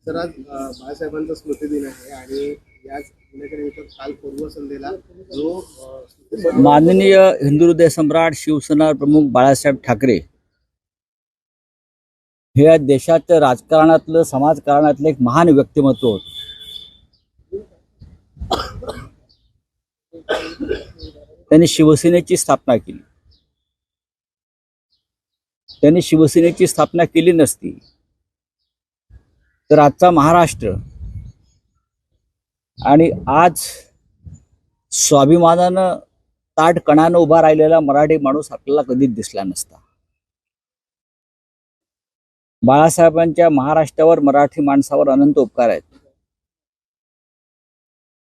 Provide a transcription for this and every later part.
Sir आज बाळासाहेबांचा स्मृतिदिन आहे आणि याच दिनानिमित्त काल पूर्वसंध्येला जो माननीय हिंदू हृदय सम्राट शिवसेना प्रमुख बाळासाहेब ठाकरे हे या देशाच्या राजकारणातलं समाजकारणातलं एक महान व्यक्तिमत्व होतं. त्यांनी शिवसेनेची स्थापना केली. त्यांनी शिवसेनेची स्थापना केली नसती तर आजचा महाराष्ट्र आणि आज स्वाभिमानानं ताठ कणानं उभा राहिलेला मराठी माणूस आपल्याला कधीच दिसला नसता. बाळासाहेबांच्या महाराष्ट्रावर मराठी माणसावर अनंत उपकार आहेत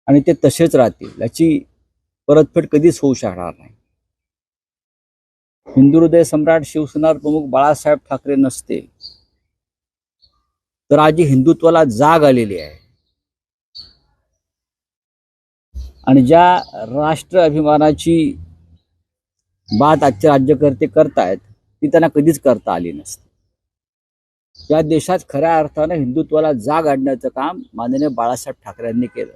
आणि ते तसेच राहतील. याची परतफेड कधीच होऊ शकणार नाही. हिंदू हृदय सम्राट शिवसेना प्रमुख बाळासाहेब ठाकरे नसते तर आज हिंदुत्वाला जाग आलेली आहे आणि ज्या राष्ट्र अभिमानाची बात आजचे राज्यकर्ते करतायत ती त्यांना कधीच करता आली नसती. या देशात खऱ्या अर्थानं हिंदुत्वाला जाग आणण्याचं काम माननीय बाळासाहेब ठाकरे यांनी केलं.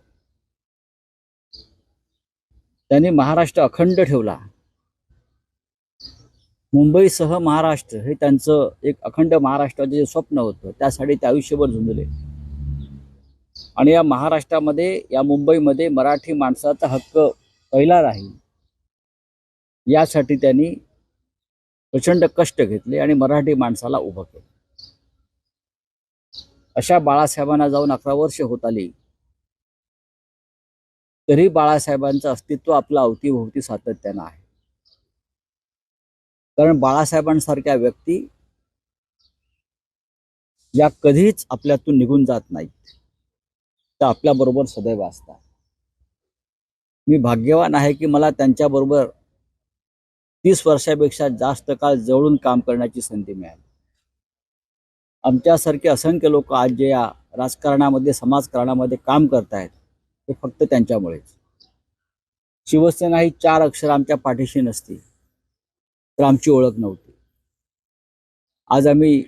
त्यांनी महाराष्ट्र अखंड ठेवला. मुंबईसह महाराष्ट्र हे त्यांचं एक अखंड महाराष्ट्राचं जे स्वप्न होतं त्यासाठी ते आयुष्यभर झुंजले आणि या महाराष्ट्रामध्ये या मुंबईमध्ये मराठी माणसाचा हक्क पहिला राहील यासाठी त्यांनी प्रचंड कष्ट घेतले आणि मराठी माणसाला उभं केलं. अशा बाळासाहेबांना जाऊन 11 वर्ष होत आली तरी बाळासाहेबांचं अस्तित्व आपल्या अवतीभोवती सातत्यानं आहे. कारण बाळासाहेबांसारख्या व्यक्ती या कधीच आपल्यातून निघून जात नाहीत, त्या आपल्याबरोबर सदैव असतात. मी भाग्यवान आहे की मला त्यांच्याबरोबर 30 वर्षापेक्षा जास्त काळ जवळून काम करण्याची संधी मिळाली. आमच्यासारखे असंख्य लोक आज जे या राजकारणामध्ये समाजकारणामध्ये काम करतायत ते फक्त त्यांच्यामुळेच. शिवसेना ही 4 अक्षर आमच्या पाठीशी नसती तर आमची ओळख नव्हती. आज आम्ही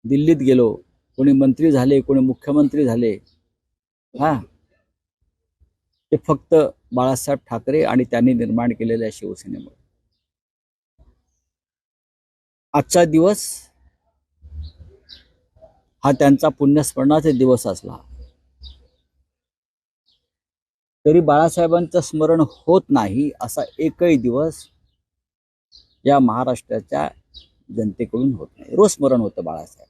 दिल्लीत गेलो, कोणी मंत्री झाले, कोणी मुख्यमंत्री झाले, ते फक्त बाळासाहेब ठाकरे आणि त्यांनी निर्माण केलेल्या शिवसेनेमुळे. आजचा दिवस हा त्यांचा पुण्यस्मरणाचा दिवस असला तरी बाळासाहेबांचं स्मरण होत नाही असा एकही दिवस या महाराष्ट्राच्या जनतेकडून होत नाही. रोज स्मरण होतं बाळासाहेब.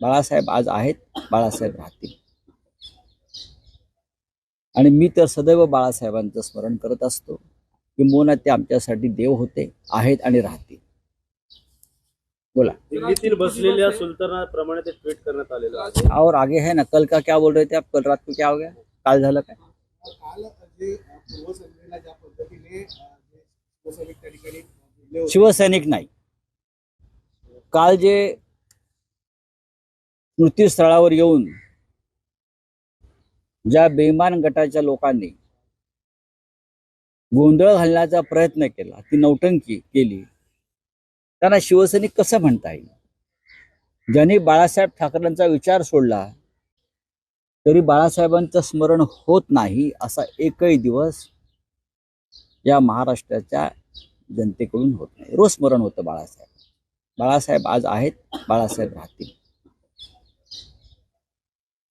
बाळासाहेब आज आहेत, बाळासाहेब राहतील आणि मी तर सदैव बाळासाहेबांचं स्मरण करत असतो. किंबहुना ते आमच्यासाठी देव होते, आहेत आणि राहतील. बोला. दिल्लीतील बसलेल्या सुलतानाप्रमाणे ते ट्विट करण्यात आलेलं आहे. और आगे है ना, कल का क्या बोल रहे थे आप? कल रात को क्या हो गया? काल झालं काय? काल जे पूर्वसंध्येला ज्या पद्धतीने शिवसैनिक त्या ठिकाणी बोलले होते, शिवसैनिक नाही, काल जे स्मृतीस्थळावर येऊन ज्या बेईमान गटाच्या लोकांनी गोंधळ घालण्याचा प्रयत्न केला, ती नौटंकी केली, त्यांना शिवसैनिक कसं म्हणता येईल? ज्यांनी बाळासाहेब ठाकरेंचा विचार सोडला तरी बाळासाहेबांचं स्मरण होत नाही असा एकही दिवस या महाराष्ट्राच्या जनतेकडून होत नाही. रोज स्मरण होतं बाळासाहेब. बाळासाहेब आज आहेत, बाळासाहेब राहतील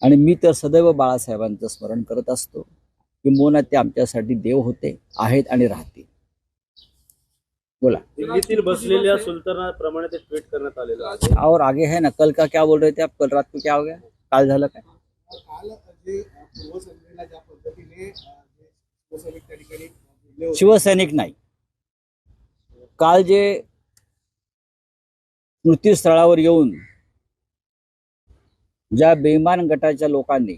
आणि मी तर सदैव बाळासाहेबांचं स्मरण करत असतो. किंबहुना ते आमच्यासाठी देव होते, आहेत आणि राहतील. बोला. दिल्लीतील बसलेल्या सुलतानाप्रमाणे ते ट्विट करण्यात आलेलं आहे. और आगे है ना, कल का क्या बोल रहे थे आप? कल रात को क्या हो गया? काल झालं काय? काल जे पूर्वसंध्येला ज्या पद्धतीने शिवसैनिक त्या ठिकाणी बोलले होते, शिवसैनिक नाही, काल जे स्मृतीस्थळावर येऊन ज्या बेईमान गटाच्या लोकांनी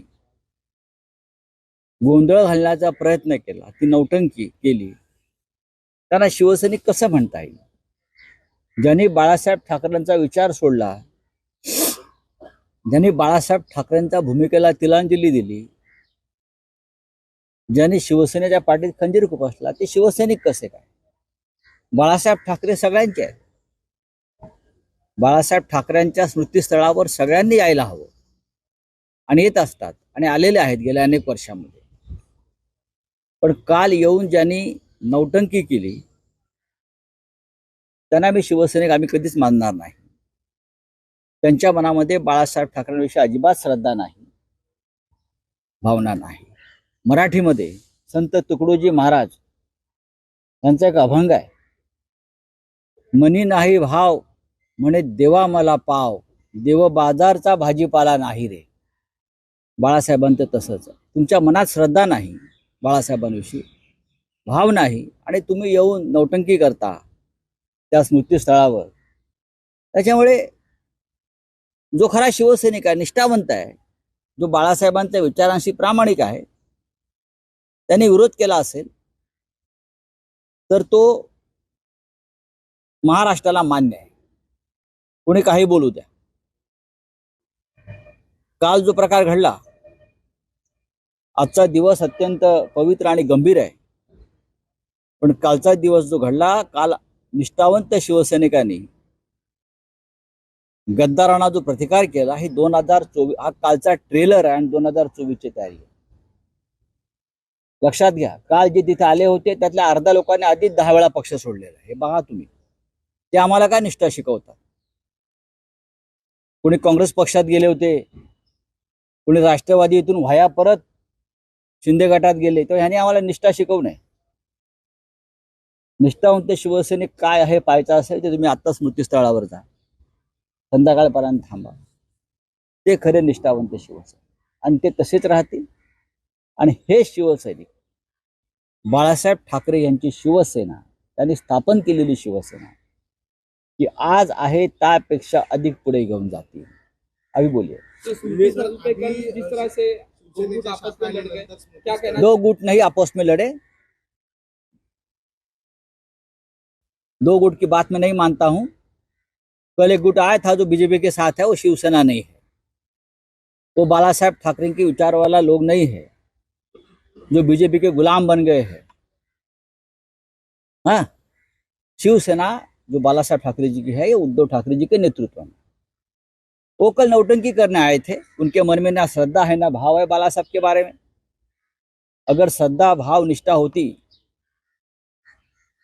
गोंधळ घालण्याचा प्रयत्न केला, ती नौटंकी केली, त्यांना शिवसैनिक कसं म्हणता येईल? ज्यांनी बाळासाहेब ठाकरेंचा विचार सोडला, ज्यांनी बाळासाहेब ठाकरेंच्या भूमिकेला तिलांजली दिली, ज्यांनी शिवसेनेच्या पाठीत खंजीर खुपसला, ते शिवसैनिक कसे काय? बाळासाहेब ठाकरे सगळ्यांचे आहेत. बाळासाहेब ठाकरेंच्या स्मृतीस्थळावर सगळ्यांनी यायला हवं. आणि येत असतात आणि आलेले आहेत गेल्या अनेक वर्षामध्ये. पण काल येऊन ज्यांनी नौटंकी केली त्यांना मी शिवसैनिक आम्ही कधीच मानणार नाही. त्यांच्या मनामध्ये बाळासाहेब ठाकरेंविषयी अजिबात श्रद्धा नाही, भावना नाही. मराठीमध्ये संत तुकडोजी महाराज यांचा एक अभंग आहे, मनी नाही भाव म्हणे देवा मला पाव, देव बाजारचा भाजीपाला नाही रे. बाळासाहेबांचं तसंच, तुमच्या मनात श्रद्धा नाही बाळासाहेबांविषयी, भाव नाही, आणि तुम्ही येऊन नौटंकी करता त्या स्मृतीस्थळावर. त्याच्यामुळे जो खरा शिवसैनिक आहे, निष्ठावंत आहे, जो बाळासाहेबांच्या विचारांशी प्रामाणिक आहे, त्यांनी विरोध केला असेल तर तो महाराष्ट्राला मान्य आहे. कोणी काही बोलू द्या. काल जो प्रकार घडला, आजचा दिवस अत्यंत पवित्र आणि गंभीर आहे, पण कालचा दिवस जो घडला, काल निष्ठावंत शिवसैनिकांनी गद्दारांना जो प्रतिकार केला, ही 2024 हा कालचा ट्रेलर आहे आणि 2024ची तयारी आहे. लक्षात घ्या, काल जे तिथे आले होते त्यातल्या अर्धा लोकांनी आधीच 10 वेळा पक्ष सोडलेला आहे. हे बघा तुम्ही, ते आम्हाला काय निष्ठा शिकवतात. कोणी काँग्रेस पक्षात गेले होते, कोणी राष्ट्रवादीतून व्हाया परत शिंदे गटात गेले, तर ह्याने आम्हाला निष्ठा शिकवू नये. निष्ठावंत शिवसैनिक काय आहे पाहायचं असेल तर तुम्ही आत्ता स्मृतीस्थळावर जा, संध्याकाळपर्यंत थांबा. ते खरे निष्ठावंत शिवसैनिक, आणि ते तसेच राहतील. आणि हे शिवसैनिक, बाळासाहेब ठाकरे यांची शिवसेना, त्यांनी स्थापन केलेली शिवसेना, की आज आहे त्यापेक्षा अधिक पुढे घेऊन जातील. अभी बोलिए. जिस तरह से दो गुट आपस में लड़ गए, क्या कहना? दो गुट नहीं आपस में लड़े. दो गुट की बात मैं नहीं मानता हूं. कल एक गुट आया था जो बीजेपी के साथ है, वो शिवसेना नहीं है. वो बाला साहेब ठाकरे के विचार वाला लोग नहीं है, जो बीजेपी के गुलाम बन गए हैं. हाँ, शिवसेना जो बाला साहेब ठाकरे जी की है, ये उद्धव ठाकरे जी के नेतृत्व में. वो कल नौटंकी करने आए थे. उनके मन में ना श्रद्धा है ना भाव है बाला साहब के बारे में. अगर श्रद्धा भाव निष्ठा होती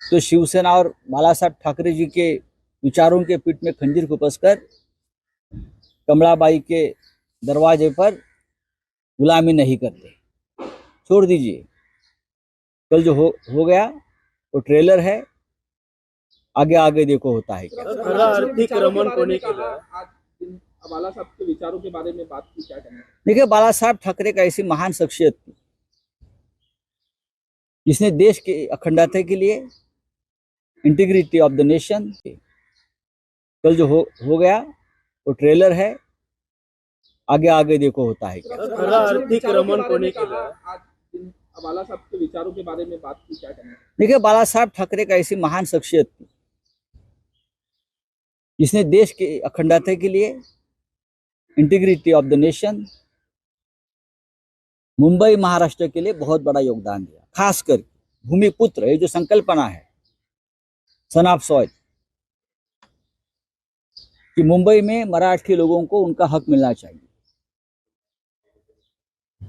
तो शिवसेना और बाला साहब ठाकरे जी के विचारों के पीठ में खंजीर खुपसकर कमलाबाई के दरवाजे पर गुलामी नहीं करते. छोड़ दीजिए. कल जो हो गया वो ट्रेलर है, आगे आगे देखो होता है क्या. आर्थिक रमण कोने केलं? आज बाला साहब के विचारों के बारे में बात की, क्या कहना? देखिए, बाला साहब ठाकरे का ऐसी महान शख्सियत थी जिसने देश की अखंडता के लिए, इंटीग्रिटी ऑफ द नेशन, कल जो हो गया वो ट्रेलर है, आगे आगे देखो होता है क्या. आर्थिक रमण कोने केलं? आज बाला साहब के विचारों के बारे में बात की, क्या कहना? देखिए, बाला साहब ठाकरे का ऐसी महान शख्सियत थी जिसने देश की अखंडता के लिए, integrity of the nation, Mumbai Maharashtra के लिए बहुत बड़ा योगदान दिया. खासकर भूमिपुत्र, ये जो संकल्पना है सन ऑफ सॉइल, कि मुंबई में मराठी लोगों को उनका हक मिलना चाहिए,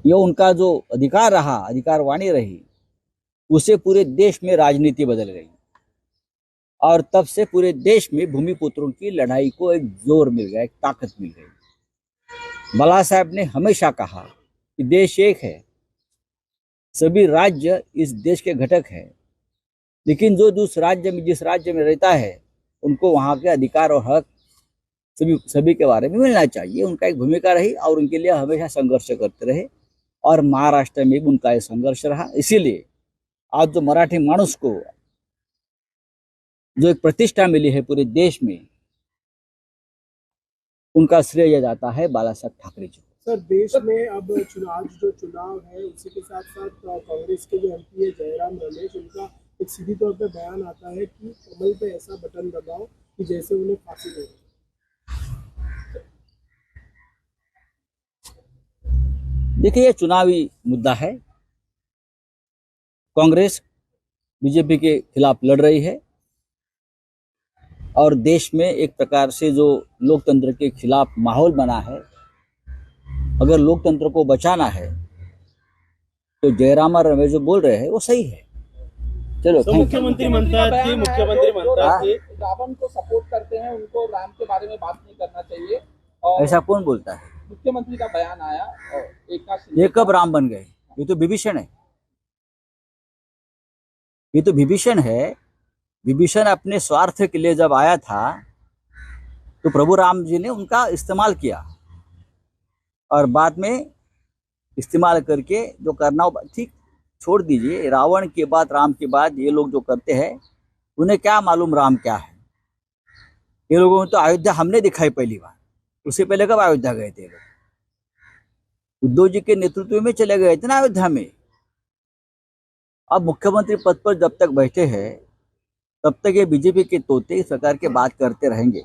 ये उनका जो अधिकार रहा, अधिकारवाणी रही, उससे पूरे देश में राजनीति बदल गई. और तब से पूरे देश में भूमिपुत्रों की लड़ाई को एक जोर मिल गया, एक ताकत मिल गई. बाला साहब ने हमेशा कहा कि देश एक है, सभी राज्य इस देश के घटक है, लेकिन जो जिस राज्य में रहता है उनको वहाँ के अधिकार और हक सभी के बारे में मिलना चाहिए. उनका एक भूमिका रही और उनके लिए हमेशा संघर्ष करते रहे, और महाराष्ट्र में भी उनका एक संघर्ष रहा. इसीलिए आज जो मराठी मानुस को जो एक प्रतिष्ठा मिली है पूरे देश में, उनका श्रेय जाता है बाला साहब ठाकरे जी को. सर, देश में अब जो चुनाव है, उसी के साथ साथ कांग्रेस के जो एमपी है जयराम रमेश, उनका एक सीधी तौर पे बयान आता है कि कमल पे ऐसा बटन दबाओ कि जैसे उन्हें फांसी दे. देखिए, ये चुनावी मुद्दा है. कांग्रेस बीजेपी के खिलाफ लड़ रही है और देश में एक प्रकार से जो लोकतंत्र के खिलाफ माहौल बना है अगर लोकतंत्र को बचाना है तो जयराम और रमेश जो बोल रहे हैं वो सही है। चलो, थैंक यू। मुख्यमंत्री म्हणतात की रावण को सपोर्ट करते हैं, उनको राम के बारे में बात नहीं करना चाहिए। और ऐसा कौन बोलता है? मुख्यमंत्री का बयान आया एकनाथ शिंदे ये कब राम बन गए? ये तो विभीषण है। ये तो विभीषण है। विभीषण अपने स्वार्थ के लिए जब आया था तो प्रभु राम जी ने उनका इस्तेमाल किया और बाद में इस्तेमाल करके जो करना हो, ठीक, छोड़ दीजिए। रावण के बाद, राम के बाद ये लोग जो करते हैं उन्हें क्या मालूम राम क्या है। ये लोगों ने तो अयोध्या हमने दिखाई पहली बार, उससे पहले कब अयोध्या गए थे? उद्धव जी के नेतृत्व में चले गए थे ना अयोध्या में। अब मुख्यमंत्री पद पर जब तक बैठे हैं तब तक ये बीजेपी के तोते इस प्रकार के बात करते रहेंगे।